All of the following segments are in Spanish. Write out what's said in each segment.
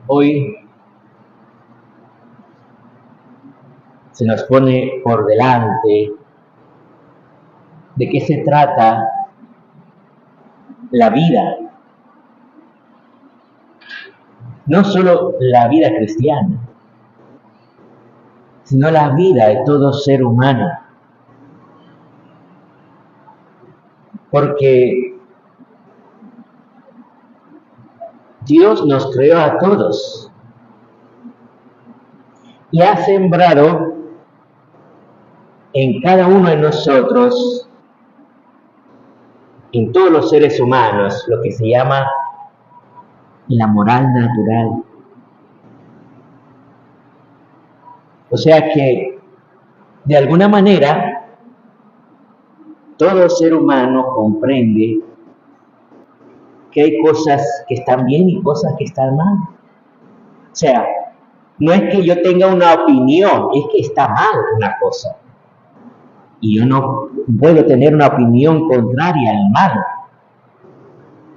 Hoy se nos pone por delante de qué se trata la vida, no solo la vida cristiana, sino la vida de todo ser humano. Porque Dios nos creó a todos y ha sembrado en cada uno de nosotros, en todos los seres humanos, lo que se llama la moral natural. O sea que, de alguna manera, todo ser humano comprende que hay cosas que están bien y cosas que están mal. O sea, no es que yo tenga una opinión, es que está mal una cosa. Y yo no puedo tener una opinión contraria al mal.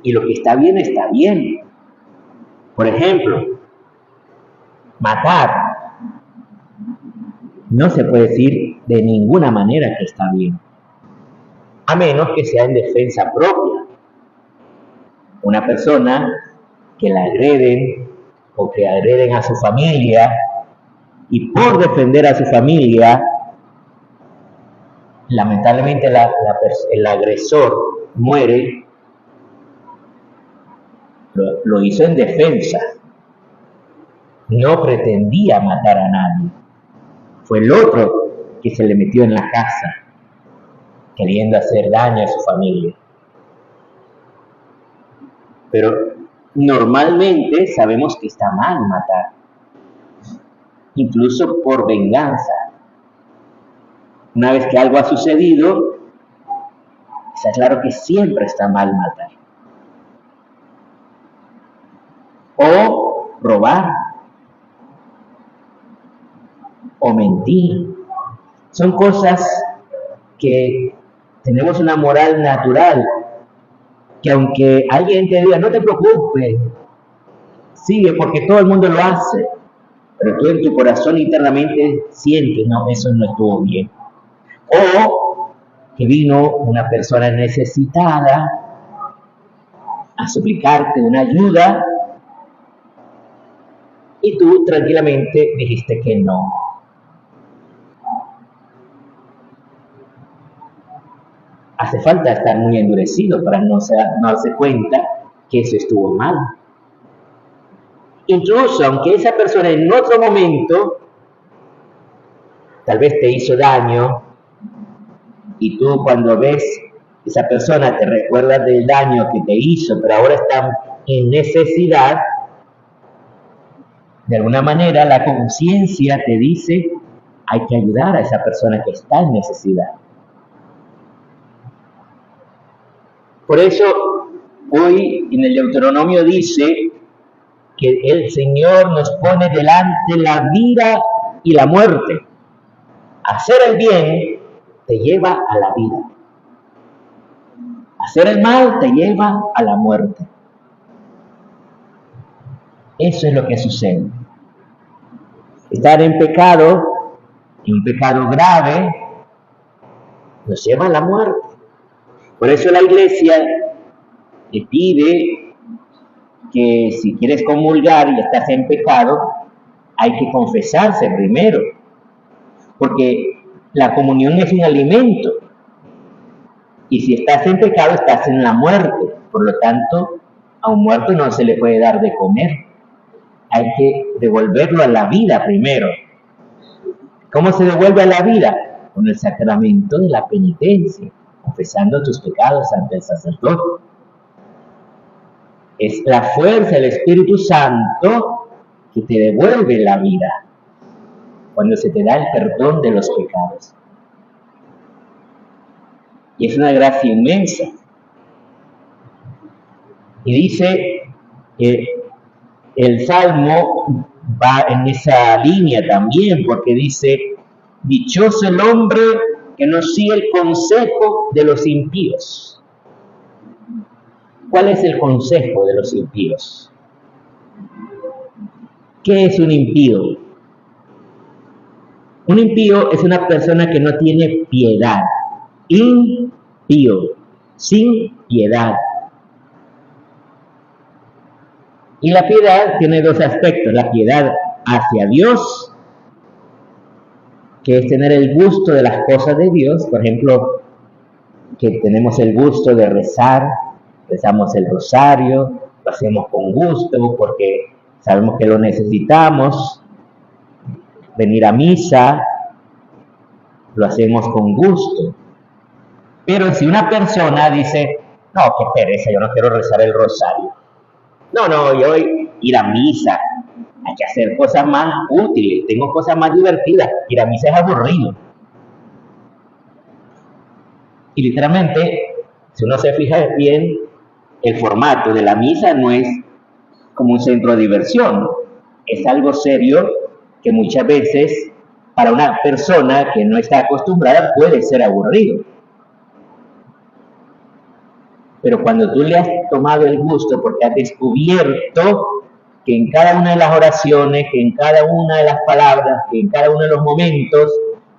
Y lo que está bien, está bien. Por ejemplo, matar. No se puede decir de ninguna manera que está bien, a menos que sea en defensa propia. Una persona que la agreden o que agreden a su familia y por defender a su familia, lamentablemente el agresor muere, lo hizo en defensa. No pretendía matar a nadie. Fue el otro que se le metió en la casa, queriendo hacer daño a su familia. Pero normalmente sabemos que está mal matar, incluso por venganza. Una vez que algo ha sucedido, está claro que siempre está mal matar. O robar, o mentir. Son cosas que tenemos una moral natural, que aunque alguien te diga, no te preocupes, sigue porque todo el mundo lo hace, pero tú en tu corazón internamente sientes, no, eso no estuvo bien. O que vino una persona necesitada a suplicarte una ayuda y tú tranquilamente dijiste que no. Hace falta estar muy endurecido para no darse cuenta que eso estuvo mal. Incluso aunque esa persona en otro momento tal vez te hizo daño y tú cuando ves esa persona te recuerdas del daño que te hizo, pero ahora está en necesidad, de alguna manera la conciencia te dice hay que ayudar a esa persona que está en necesidad. Por eso, hoy en el Deuteronomio dice que el Señor nos pone delante la vida y la muerte. Hacer el bien te lleva a la vida. Hacer el mal te lleva a la muerte. Eso es lo que sucede. Estar en pecado grave, nos lleva a la muerte. Por eso la Iglesia te pide que si quieres comulgar y estás en pecado, hay que confesarse primero, porque la comunión es un alimento, y si estás en pecado estás en la muerte. Por lo tanto, a un muerto no se le puede dar de comer, hay que devolverlo a la vida primero. ¿Cómo se devuelve a la vida? Con el sacramento de la penitencia, confesando tus pecados ante el sacerdote. Es la fuerza del Espíritu Santo que te devuelve la vida cuando se te da el perdón de los pecados. Y es una gracia inmensa. Y dice, el Salmo va en esa línea también, porque dice, dichoso el hombre que no sigue el consejo de los impíos. ¿Cuál es el consejo de los impíos? ¿Qué es un impío? Un impío es una persona que no tiene piedad. Impío, sin piedad. Y la piedad tiene dos aspectos. La piedad hacia Dios, que es tener el gusto de las cosas de Dios. Por ejemplo, que tenemos el gusto de rezar, rezamos el rosario, lo hacemos con gusto porque sabemos que lo necesitamos. Venir a misa, lo hacemos con gusto. Pero si una persona dice, no, qué pereza, yo no quiero rezar el rosario. No, yo voy a ir a misa, hay que hacer cosas más útiles, tengo cosas más divertidas, ir a misa es aburrido. Y literalmente, si uno se fija bien, el formato de la misa no es como un centro de diversión, es algo serio que muchas veces para una persona que no está acostumbrada puede ser aburrido. Pero cuando tú le has tomado el gusto porque has descubierto que en cada una de las oraciones, que en cada una de las palabras, que en cada uno de los momentos,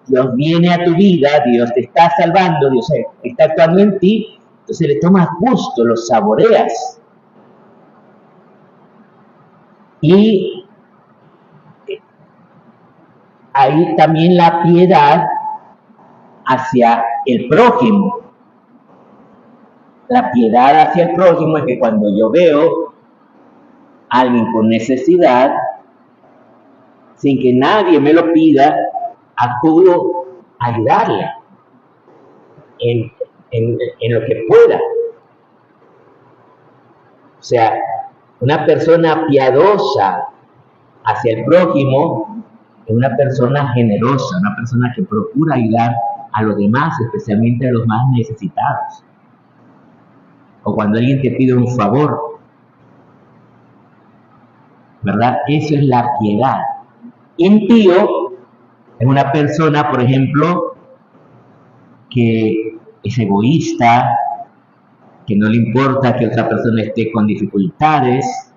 Dios viene a tu vida, Dios te está salvando, Dios está actuando en ti, entonces le tomas gusto, lo saboreas. Y hay también la piedad hacia el prójimo. La piedad hacia el prójimo es que cuando yo veo a alguien con necesidad, sin que nadie me lo pida, acudo a ayudarle en lo que pueda. O sea, una persona piadosa hacia el prójimo es una persona generosa, una persona que procura ayudar a los demás, especialmente a los más necesitados. O cuando alguien te pide un favor, ¿verdad? Eso es la piedad. Impío es una persona, por ejemplo, que es egoísta, que no le importa que otra persona esté con dificultades.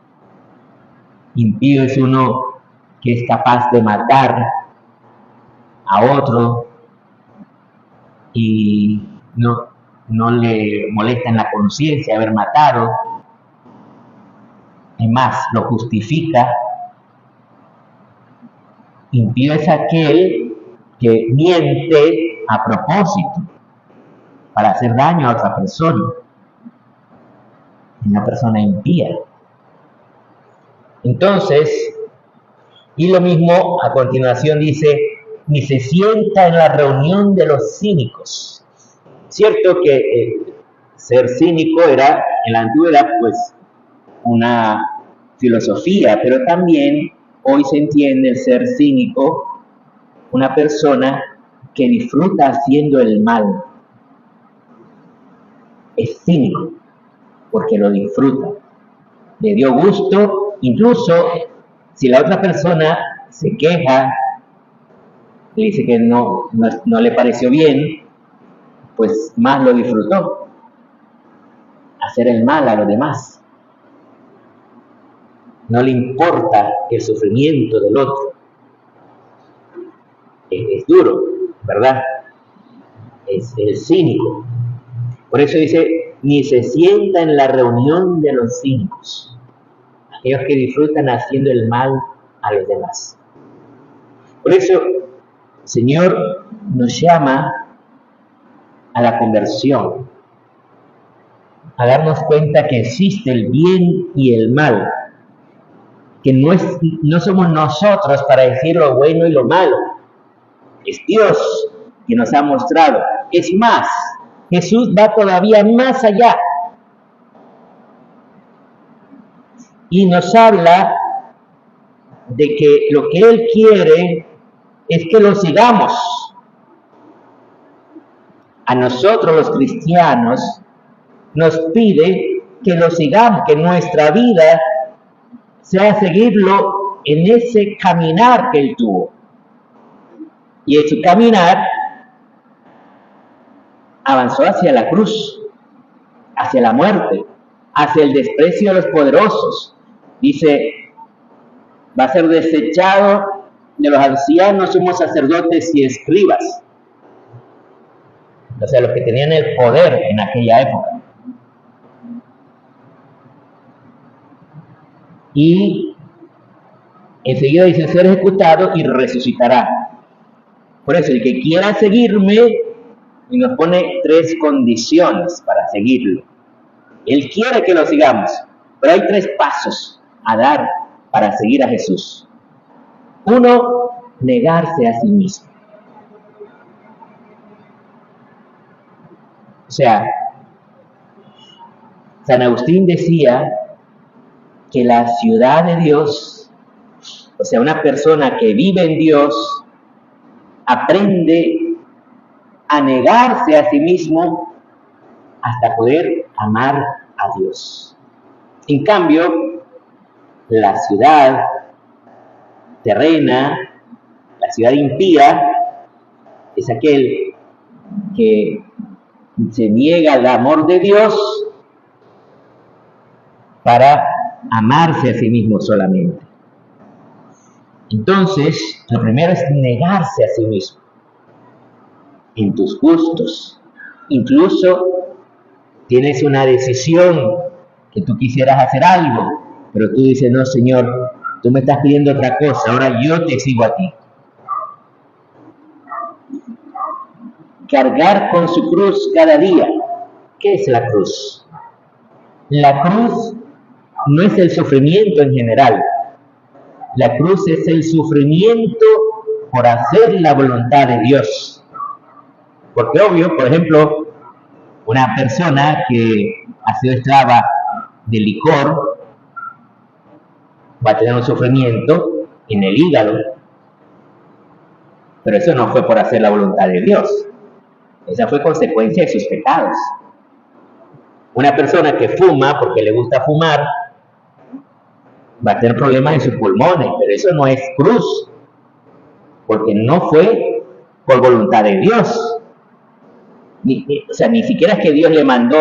Impío es uno que es capaz de matar a otro y no le molesta en la conciencia haber matado. Es más, lo justifica. Impío es aquel que miente a propósito para hacer daño a otra persona. Una persona impía. Entonces, y lo mismo a continuación dice, ni se sienta en la reunión de los cínicos. Cierto que ser cínico era en la antigüedad pues una filosofía, pero también hoy se entiende el ser cínico una persona que disfruta haciendo el mal. Es cínico porque lo disfruta, le dio gusto, incluso si la otra persona se queja, le dice que no le pareció bien, pues más lo disfrutó, hacer el mal a los demás. No le importa el sufrimiento del otro. Es duro, ¿verdad? Es el cínico. Por eso dice, ni se sienta en la reunión de los cínicos, aquellos que disfrutan haciendo el mal a los demás. Por eso, el Señor nos llama a la conversión, a darnos cuenta que existe el bien y el mal, que no somos nosotros para decir lo bueno y lo malo, es Dios que nos ha mostrado. Es más, Jesús va todavía más allá y nos habla de que lo que Él quiere es que lo sigamos. A nosotros los cristianos nos pide que lo sigamos, que nuestra vida sea seguirlo en ese caminar que Él tuvo. Y en su caminar avanzó hacia la cruz, hacia la muerte, hacia el desprecio de los poderosos. Dice, va a ser desechado de los ancianos, sumos sacerdotes y escribas. O sea, los que tenían el poder en aquella época. Y enseguida dice, ser ejecutado y resucitará. Por eso, el que quiera seguirme, y nos pone 3 condiciones para seguirlo. Él quiere que lo sigamos, pero hay 3 pasos a dar para seguir a Jesús. 1, negarse a sí mismo. O sea, San Agustín decía que la ciudad de Dios, o sea, una persona que vive en Dios, aprende a negarse a sí mismo hasta poder amar a Dios. En cambio, la ciudad terrena, la ciudad impía, es aquel que se niega al amor de Dios para amarse a sí mismo solamente. Entonces, lo primero es negarse a sí mismo en tus gustos. Incluso tienes una decisión que tú quisieras hacer algo, pero tú dices, no, Señor, tú me estás pidiendo otra cosa, ahora yo te sigo a ti. Cargar con su cruz cada día. ¿Qué es la cruz? La cruz no es el sufrimiento en general. La cruz es el sufrimiento por hacer la voluntad de Dios. Porque obvio, por ejemplo, una persona que ha sido esclava de licor va a tener un sufrimiento en el hígado, pero eso no fue por hacer la voluntad de Dios. Esa fue consecuencia de sus pecados. Una persona que fuma porque le gusta fumar va a tener problemas en sus pulmones, pero eso no es cruz, porque no fue por voluntad de Dios. O sea, ni siquiera es que Dios le mandó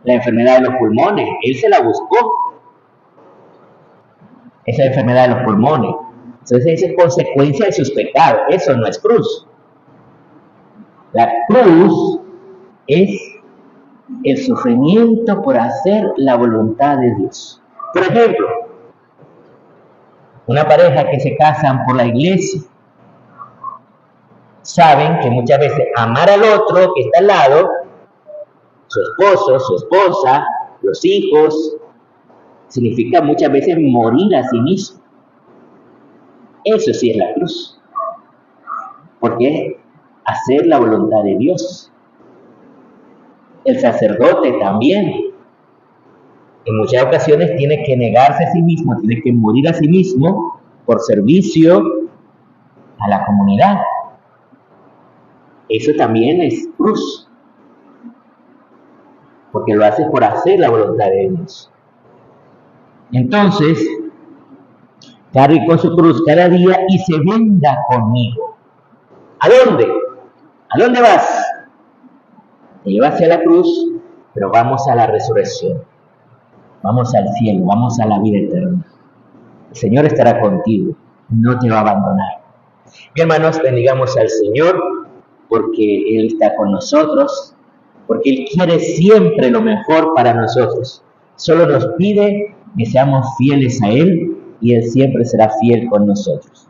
la enfermedad de los pulmones, Él se la buscó, esa enfermedad de los pulmones. Entonces, esa es consecuencia de sus pecados, eso no es cruz. La cruz es el sufrimiento por hacer la voluntad de Dios. Por ejemplo, una pareja que se casan por la iglesia, saben que muchas veces amar al otro que está al lado, su esposo, su esposa, los hijos, significa muchas veces morir a sí mismo. Eso sí es la cruz. Porque es hacer la voluntad de Dios. El sacerdote también, en muchas ocasiones, tiene que negarse a sí mismo, tiene que morir a sí mismo por servicio a la comunidad. Eso también es cruz, porque lo hace por hacer la voluntad de Dios. Entonces, cargue con su cruz cada día y se venga conmigo. ¿A dónde? ¿A dónde vas? Te lleva hacia la cruz, pero vamos a la resurrección. Vamos al cielo, vamos a la vida eterna. El Señor estará contigo, no te va a abandonar. Mis hermanos, bendigamos al Señor, porque Él está con nosotros, porque Él quiere siempre lo mejor para nosotros. Solo nos pide que seamos fieles a Él y Él siempre será fiel con nosotros.